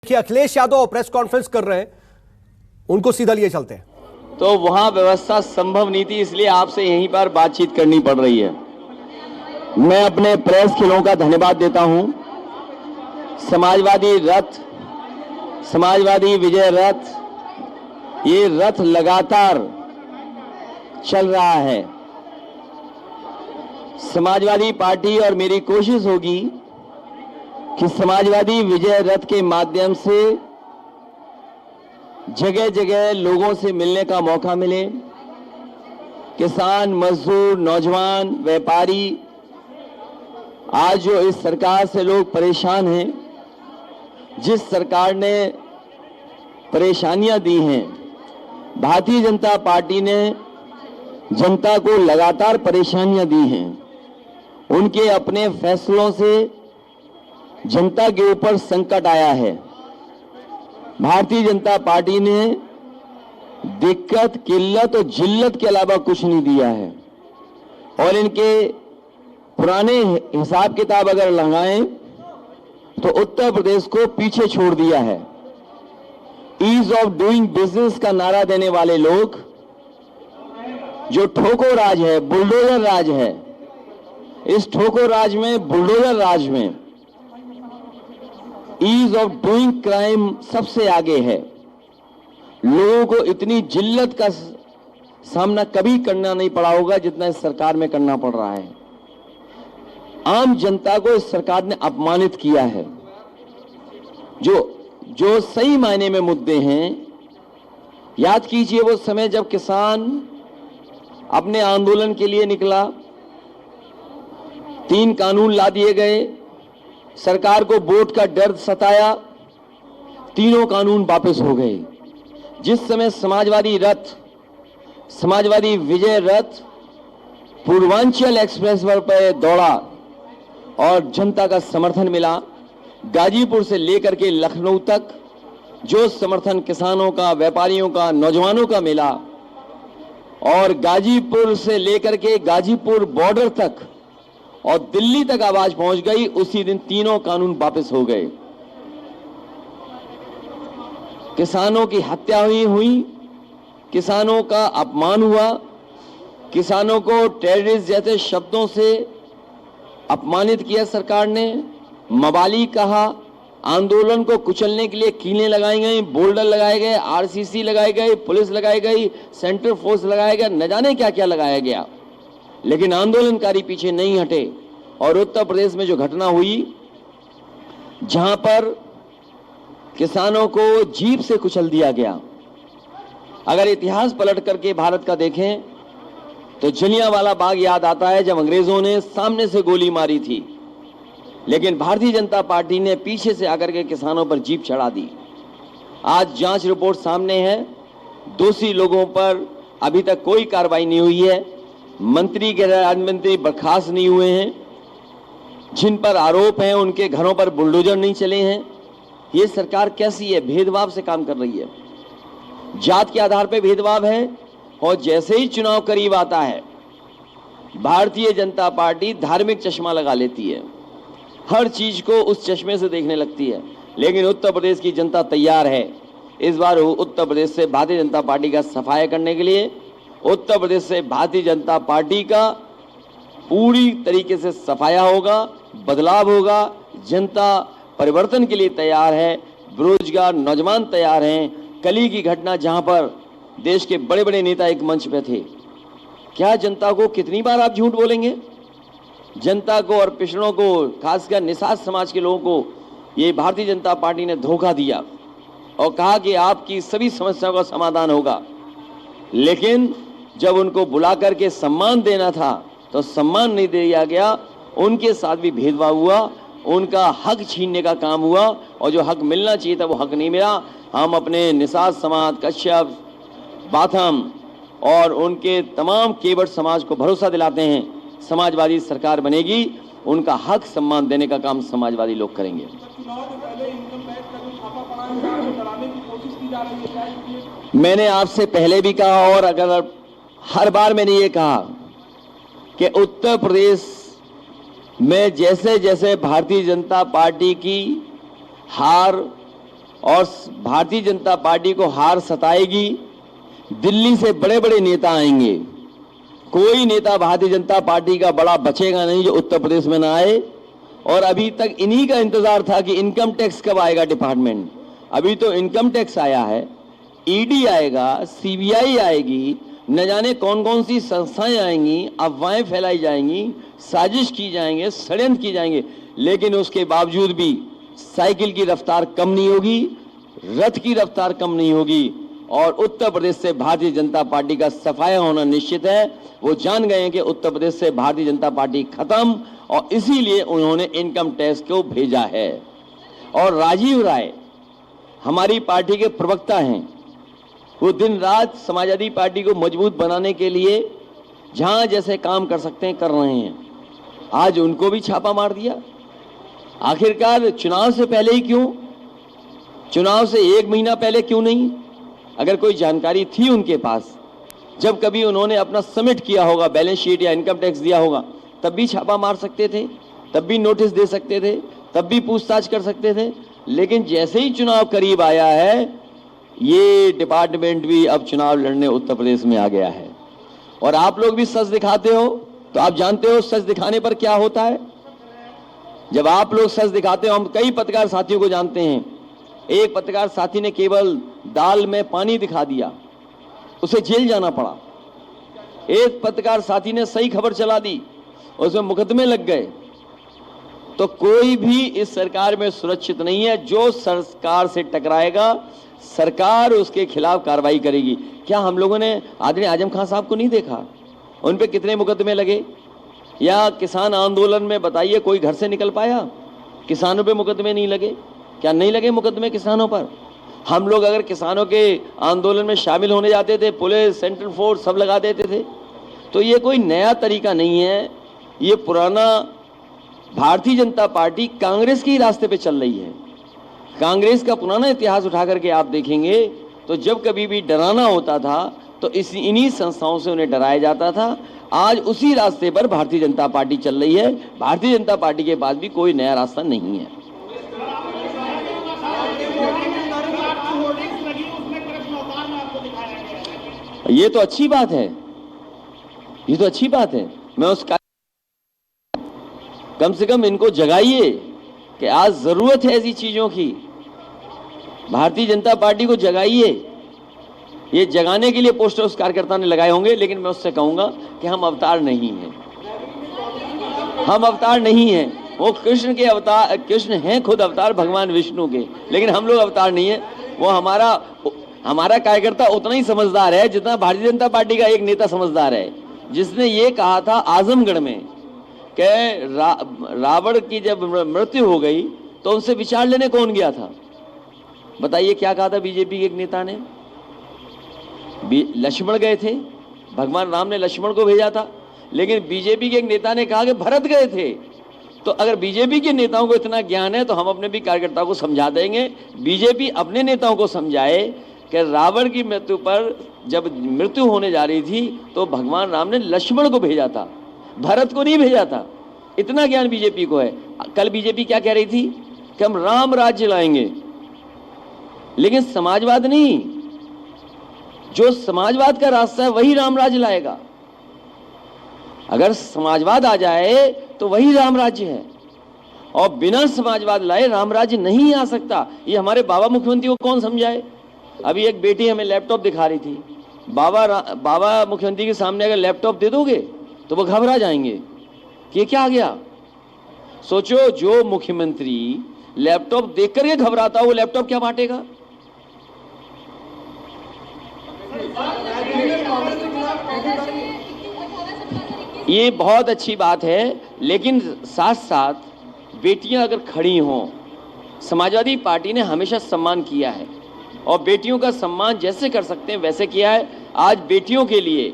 कि Akhilesh Yadav press conference कर रहे हैं, उनको सीधा लिए चलते हैं। तो वहां व्यवस्था संभव नहीं थी, इसलिए आपसे यहीं पर बातचीत करनी पड़ रही है। मैं अपने प्रेस खिलों का धन्यवाद देता हूं। समाजवादी रथ, समाजवादी विजय रथ, ये रथ लगातार चल रहा है। समाजवादी पार्टी और मेरी कोशिश होगी कि समाजवादी विजय रथ के माध्यम से जगह जगह लोगों से मिलने का मौका मिले। किसान, मजदूर, नौजवान, व्यापारी, आज जो इस सरकार से लोग परेशान हैं, जिस सरकार ने परेशानियां दी हैं, भारतीय जनता पार्टी ने जनता को लगातार परेशानियां दी हैं। उनके अपने फैसलों से जनता के ऊपर संकट आया है। भारतीय जनता पार्टी ने दिक्कत, किल्लत और जिल्लत के अलावा कुछ नहीं दिया है। और इनके पुराने हिसाब किताब अगर लगाएं तो उत्तर प्रदेश को पीछे छोड़ दिया है। ईज ऑफ डूइंग बिजनेस का नारा देने वाले लोग, जो ठोको राज है, बुलडोजर राज है, इस ठोको राज में, बुलडोजर राज में ईज ऑफ डूइंग क्राइम सबसे आगे है। लोगों को इतनी जिल्लत का सामना कभी करना नहीं पड़ा होगा जितना इस सरकार में करना पड़ रहा है। आम जनता को इस सरकार ने अपमानित किया है। जो सही मायने में मुद्दे हैं, याद कीजिए वो समय जब किसान अपने आंदोलन के लिए निकला, 3 कानून ला दिए गए, सरकार को वोट का डर सताया, तीनों कानून वापस हो गए। जिस समय समाजवादी रथ, समाजवादी विजय रथ पूर्वांचल एक्सप्रेस पर दौड़ा और जनता का समर्थन मिला, गाजीपुर से लेकर के लखनऊ तक जो समर्थन किसानों का, व्यापारियों का, नौजवानों का मिला, और गाजीपुर से लेकर के गाजीपुर बॉर्डर तक और दिल्ली तक आवाज पहुंच गई, उसी दिन तीनों कानून वापस हो गए। किसानों की हत्या हुई, किसानों का अपमान हुआ, किसानों को टेररिस्ट जैसे शब्दों से अपमानित किया सरकार ने, मवाली कहा, आंदोलन को कुचलने के लिए कीलें लगाई गई, बोल्डर लगाए गए, आरसीसी लगाए गए, पुलिस लगाई गई, सेंट्रल फोर्स लगाया गया, न जाने क्या क्या लगाया गया, लेकिन आंदोलनकारी पीछे नहीं हटे। और उत्तर प्रदेश में जो घटना हुई, जहां पर किसानों को जीप से कुचल दिया गया, अगर इतिहास पलट करके भारत का देखें तो जलियांवाला बाग याद आता है, जब अंग्रेजों ने सामने से गोली मारी थी, लेकिन भारतीय जनता पार्टी ने पीछे से आकर के किसानों पर जीप चढ़ा दी। आज जांच रिपोर्ट सामने है, दोषी लोगों पर अभी तक कोई कार्रवाई नहीं हुई है। मंत्री, गृह राज्य मंत्री बर्खास्त नहीं हुए हैं। जिन पर आरोप हैं उनके घरों पर बुलडोजर नहीं चले हैं। ये सरकार कैसी है? भेदभाव से काम कर रही है, जात के आधार पर भेदभाव है। और जैसे ही चुनाव करीब आता है, भारतीय जनता पार्टी धार्मिक चश्मा लगा लेती है, हर चीज को उस चश्मे से देखने लगती है। लेकिन उत्तर प्रदेश की जनता तैयार है। इस बार उत्तर प्रदेश से भारतीय जनता पार्टी का सफाया करने के लिए, उत्तर प्रदेश से भारतीय जनता पार्टी का पूरी तरीके से सफाया होगा, बदलाव होगा। जनता परिवर्तन के लिए तैयार है, बेरोजगार नौजवान तैयार हैं। कल की घटना जहां पर देश के बड़े बड़े नेता एक मंच पे थे, क्या जनता को कितनी बार आप झूठ बोलेंगे? जनता को और पिछड़ों को, खासकर निषाद समाज के लोगों को ये भारतीय जनता पार्टी ने धोखा दिया और कहा कि आपकी सभी समस्याओं का समाधान होगा। लेकिन जब उनको बुला करके सम्मान देना था तो सम्मान नहीं दिया गया, उनके साथ भी भेदभाव हुआ, उनका हक छीनने का काम हुआ, और जो हक मिलना चाहिए था वो हक नहीं मिला। हम अपने निषाद समाज, कश्यप, बाथम और उनके तमाम केवट समाज को भरोसा दिलाते हैं, समाजवादी सरकार बनेगी, उनका हक सम्मान देने का काम समाजवादी लोग करेंगे। मैंने आपसे पहले भी कहा और अगर हर बार मैंने ये कहा कि उत्तर प्रदेश में जैसे जैसे भारतीय जनता पार्टी की हार और भारतीय जनता पार्टी को हार सताएगी। दिल्ली से बड़े बड़े नेता आएंगे, कोई नेता भारतीय जनता पार्टी का बड़ा बचेगा नहीं जो उत्तर प्रदेश में ना आए। और अभी तक इन्हीं का इंतजार था कि इनकम टैक्स कब आएगा डिपार्टमेंट। अभी तो इनकम टैक्स आया है, ईडी आएगा, सीबीआई आएगी, न जाने कौन कौन सी संस्थाएं आएंगी, अफवाहें फैलाई जाएंगी, साजिश की जाएंगे, षड्यंत्र की जाएंगे, लेकिन उसके बावजूद भी साइकिल की रफ्तार कम नहीं होगी, रथ की रफ्तार कम नहीं होगी और उत्तर प्रदेश से भारतीय जनता पार्टी का सफाया होना निश्चित है। वो जान गए हैं कि उत्तर प्रदेश से भारतीय जनता पार्टी खत्म और इसीलिए उन्होंने इनकम टैक्स को भेजा है। और राजीव राय हमारी पार्टी के प्रवक्ता हैं, वो दिन रात समाजवादी पार्टी को मजबूत बनाने के लिए जहां जैसे काम कर सकते हैं कर रहे हैं। आज उनको भी छापा मार दिया। आखिरकार चुनाव से पहले ही क्यों, चुनाव से 1 महीना पहले क्यों नहीं? अगर कोई जानकारी थी उनके पास, जब कभी उन्होंने अपना सबमिट किया होगा बैलेंस शीट या इनकम टैक्स दिया होगा, तब भी छापा मार सकते थे, तब भी नोटिस दे सकते थे, तब भी पूछताछ कर सकते थे। लेकिन जैसे ही चुनाव करीब आया है, ये डिपार्टमेंट भी अब चुनाव लड़ने उत्तर प्रदेश में आ गया है। और आप लोग भी सच दिखाते हो, तो आप जानते हो सच दिखाने पर क्या होता है। जब आप लोग सच दिखाते हो, हम कई पत्रकार साथियों को जानते हैं, एक पत्रकार साथी ने केवल दाल में पानी दिखा दिया, उसे जेल जाना पड़ा। एक पत्रकार साथी ने सही खबर चला दी, उसमें मुकदमे लग गए। तो कोई भी इस सरकार में सुरक्षित नहीं है। जो सरकार से टकराएगा, सरकार उसके खिलाफ कार्रवाई करेगी। क्या हम लोगों ने आदरणीय आजम खान साहब को नहीं देखा? उन पे कितने मुकदमे लगे? या किसान आंदोलन में बताइए कोई घर से निकल पाया? किसानों पे मुकदमे नहीं लगे? क्या नहीं लगे मुकदमे किसानों पर? हम लोग अगर किसानों के आंदोलन में शामिल होने जाते थे, पुलिस, सेंट्रल फोर्स सब लगा देते थे। तो ये कोई नया तरीका नहीं है, ये पुराना भारतीय जनता पार्टी कांग्रेस के ही रास्ते पे चल रही है। कांग्रेस का पुराना इतिहास उठा करके आप देखेंगे तो जब कभी भी डराना होता था तो इन्हीं संस्थाओं से उन्हें डराया जाता था। आज उसी रास्ते पर भारतीय जनता पार्टी चल रही है। भारतीय जनता पार्टी के पास भी कोई नया रास्ता नहीं है। ये तो अच्छी बात है, ये तो अच्छी बात है। मैं उसका कम से कम इनको जगाइए कि आज जरूरत है ऐसी चीजों की। भारतीय जनता पार्टी को जगाइए। ये जगाने के लिए पोस्टर उस कार्यकर्ता ने लगाए होंगे, लेकिन मैं उससे कहूंगा कि हम अवतार नहीं हैं, हम अवतार नहीं हैं। वो कृष्ण के अवतार, कृष्ण हैं खुद अवतार भगवान विष्णु के, लेकिन हम लोग अवतार नहीं है। वो हमारा कार्यकर्ता उतना ही समझदार है जितना भारतीय जनता पार्टी का एक नेता समझदार है, जिसने ये कहा था आजमगढ़ में कि रावण की जब मृत्यु हो गई तो उनसे विचार लेने कौन गया था? बताइए क्या कहा था बीजेपी के एक नेता ने? लक्ष्मण गए थे, भगवान राम ने लक्ष्मण को भेजा था, लेकिन बीजेपी के एक नेता ने कहा कि भरत गए थे। तो अगर बीजेपी के नेताओं को इतना ज्ञान है तो हम अपने भी कार्यकर्ताओं को समझा देंगे। बीजेपी अपने नेताओं को समझाए कि रावण की मृत्यु पर जब मृत्यु होने जा रही थी तो भगवान राम ने लक्ष्मण को भेजा था, भरत को नहीं भेजा था। इतना ज्ञान बीजेपी को है। कल बीजेपी क्या कह रही थी कि हम राम राज्य लाएंगे, लेकिन समाजवाद नहीं। जो समाजवाद का रास्ता है वही राम राज्य लाएगा। अगर समाजवाद आ जाए तो वही राम राज्य है, और बिना समाजवाद लाए राम राज्य नहीं आ सकता। ये हमारे बाबा मुख्यमंत्री को कौन समझाए? अभी एक बेटी हमें लैपटॉप दिखा रही थी। बाबा मुख्यमंत्री के सामने अगर लैपटॉप दे दोगे तो वो घबरा जाएंगे कि ये क्या आ गया। सोचो, जो मुख्यमंत्री लैपटॉप देख करके घबराता हो, वो लैपटॉप क्या बांटेगा? ये बहुत अच्छी बात है, लेकिन साथ साथ बेटियां अगर खड़ी हों, समाजवादी पार्टी ने हमेशा सम्मान किया है और बेटियों का सम्मान जैसे कर सकते हैं वैसे किया है। आज बेटियों के लिए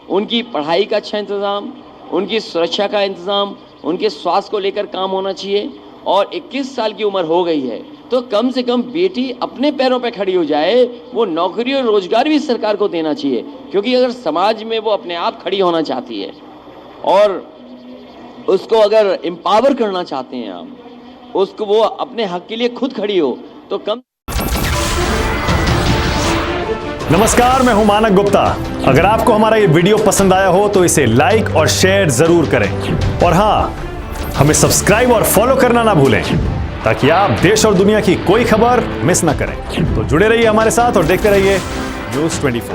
उनकी पढ़ाई का अच्छा इंतज़ाम, उनकी सुरक्षा का इंतज़ाम, उनके स्वास्थ्य को लेकर काम होना चाहिए। और 21 साल की उम्र हो गई है तो कम से कम बेटी अपने पैरों पे खड़ी हो जाए। वो नौकरी और रोजगार भी सरकार को देना चाहिए, क्योंकि अगर समाज में वो अपने आप खड़ी होना चाहती है और उसको अगर एम्पावर करना चाहते हैं हम, उसको वो अपने हक के लिए खुद खड़ी हो, तो कम नमस्कार, मैं हूं मानक गुप्ता। अगर आपको हमारा ये वीडियो पसंद आया हो तो इसे लाइक और शेयर जरूर करें और हां, हमें सब्सक्राइब और फॉलो करना ना भूलें ताकि आप देश और दुनिया की कोई खबर मिस ना करें। तो जुड़े रहिए हमारे साथ और देखते रहिए News 24।